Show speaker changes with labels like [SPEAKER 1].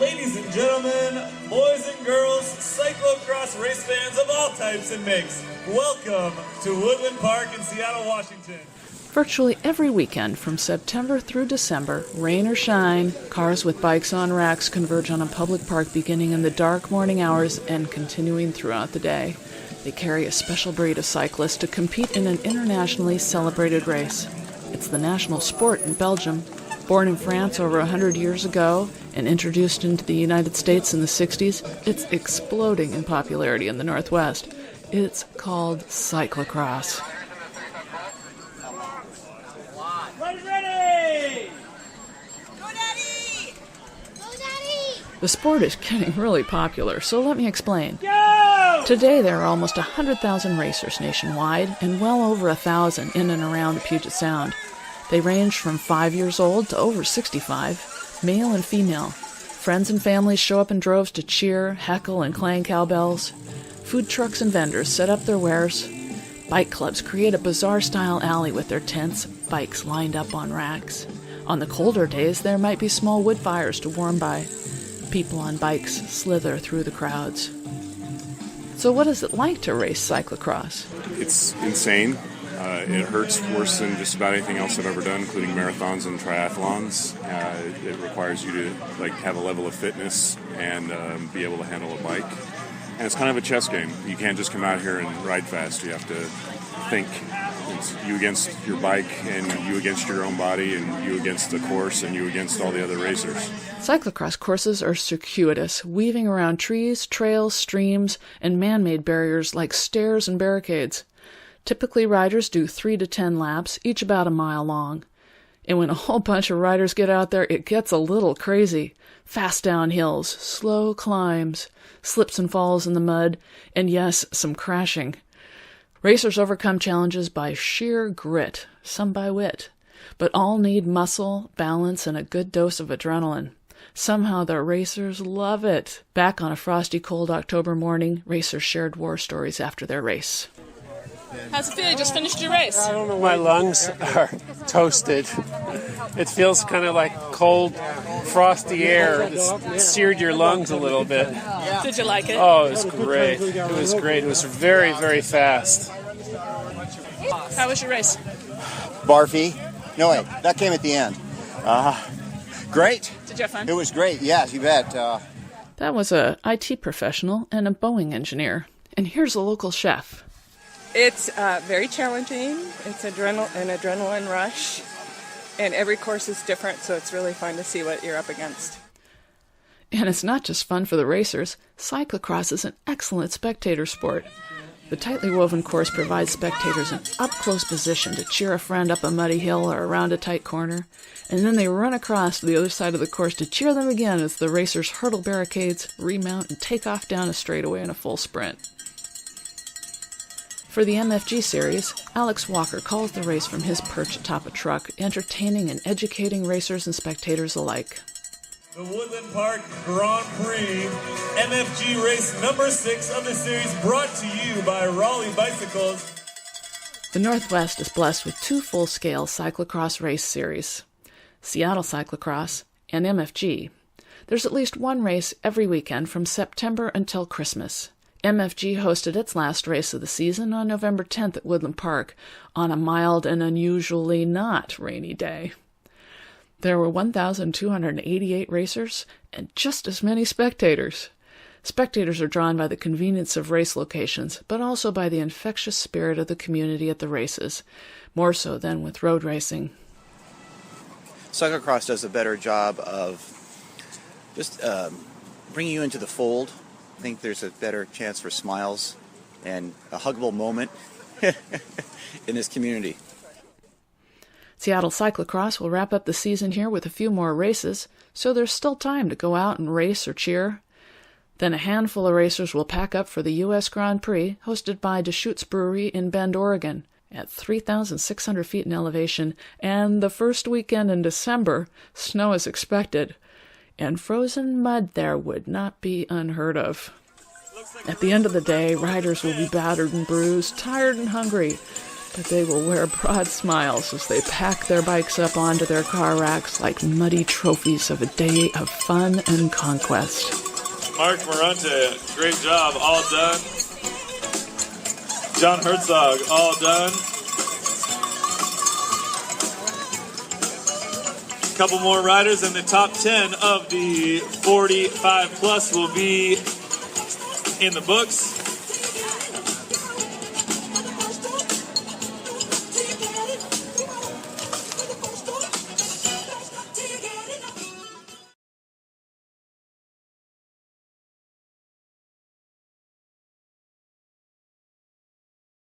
[SPEAKER 1] Ladies and gentlemen, boys and girls, cyclocross race fans of all types and makes, welcome to Woodland Park in Seattle, Washington.
[SPEAKER 2] Virtually every weekend from September through December, rain or shine, cars with bikes on racks converge on a public park beginning in the dark morning hours and continuing throughout the day. They carry a special breed of cyclists to compete in an internationally celebrated race. It's the national sport in Belgium. Born in France over 100 years ago and introduced into the United States in the 60s, it's exploding in popularity in the Northwest. It's called cyclocross.
[SPEAKER 1] Ready!
[SPEAKER 3] Go, Daddy! Go, Daddy!
[SPEAKER 2] The sport is getting really popular, so let me explain.
[SPEAKER 1] Go!
[SPEAKER 2] Today there are almost 100,000 racers nationwide and well over 1,000 in and around the Puget Sound. They range from 5 years old to over 65, male and female. Friends and families show up in droves to cheer, heckle, and clang cowbells. Food trucks and vendors set up their wares. Bike clubs create a bizarre-style alley with their tents, bikes lined up on racks. On the colder days, there might be small wood fires to warm by. People on bikes slither through the crowds. So what is it like to race cyclocross?
[SPEAKER 4] It's insane. It hurts worse than just about anything else I've ever done, including marathons and triathlons. It requires you to have a level of fitness and be able to handle a bike. And it's kind of a chess game. You can't just come out here and ride fast. You have to think. It's you against your bike, and you against your own body, and you against the course, and you against all the other racers.
[SPEAKER 2] Cyclocross courses are circuitous, weaving around trees, trails, streams, and man-made barriers like stairs and barricades. Typically, riders do 3 to 10 laps, each about a mile long. And when a whole bunch of riders get out there, it gets a little crazy. Fast down hills, slow climbs, slips and falls in the mud, and yes, some crashing. Racers overcome challenges by sheer grit, some by wit. But all need muscle, balance, and a good dose of adrenaline. Somehow the racers love it. Back on a frosty, cold October morning, racers shared war stories after their race.
[SPEAKER 5] How's it feel? You just finished your race.
[SPEAKER 6] I don't know. My lungs are toasted. It feels kind of like cold, frosty air. It's seared your lungs a little bit.
[SPEAKER 5] Did you like it?
[SPEAKER 6] Oh, it was great. It was great. It was very, very fast.
[SPEAKER 5] How was your race?
[SPEAKER 7] Barfy. No, wait. That came at the end. Great.
[SPEAKER 5] Did you have fun?
[SPEAKER 7] It was great. Yes, you bet.
[SPEAKER 2] That was a IT professional and a Boeing engineer. And here's a local chef.
[SPEAKER 8] It's very challenging. It's an adrenaline rush, and every course is different, so it's really fun to see what you're up against.
[SPEAKER 2] And it's not just fun for the racers. Cyclocross is an excellent spectator sport. The tightly woven course provides spectators an up-close position to cheer a friend up a muddy hill or around a tight corner, and then they run across to the other side of the course to cheer them again as the racers hurdle barricades, remount, and take off down a straightaway in a full sprint. For the MFG series, Alex Walker calls the race from his perch atop a truck, entertaining and educating racers and spectators alike.
[SPEAKER 1] The Woodland Park Grand Prix, MFG race number 6 of the series, brought to you by Raleigh Bicycles.
[SPEAKER 2] The Northwest is blessed with 2 full-scale cyclocross race series, Seattle Cyclocross and MFG. There's at least one race every weekend from September until Christmas. MFG hosted its last race of the season on November 10th at Woodland Park on a mild and unusually not rainy day. There were 1,288 racers and just as many spectators. Spectators are drawn by the convenience of race locations, but also by the infectious spirit of the community at the races, more so than with road racing.
[SPEAKER 7] Cyclocross does a better job of just bringing you into the fold. I think there's a better chance for smiles and a huggable moment in this community.
[SPEAKER 2] Seattle Cyclocross will wrap up the season here with a few more races, so there's still time to go out and race or cheer. Then a handful of racers will pack up for the U.S. Grand Prix, hosted by Deschutes Brewery in Bend, Oregon, at 3,600 feet in elevation, and the first weekend in December, snow is expected. And frozen mud there would not be unheard of. At the end of the day, riders will be battered and bruised, tired and hungry. but they will wear broad smiles as they pack their bikes up onto their car racks like muddy trophies of a day of fun and conquest.
[SPEAKER 1] Mark Morante, great job, all done. John Herzog, all done. A couple more riders, and the top 10 of the 45 plus will be in the books.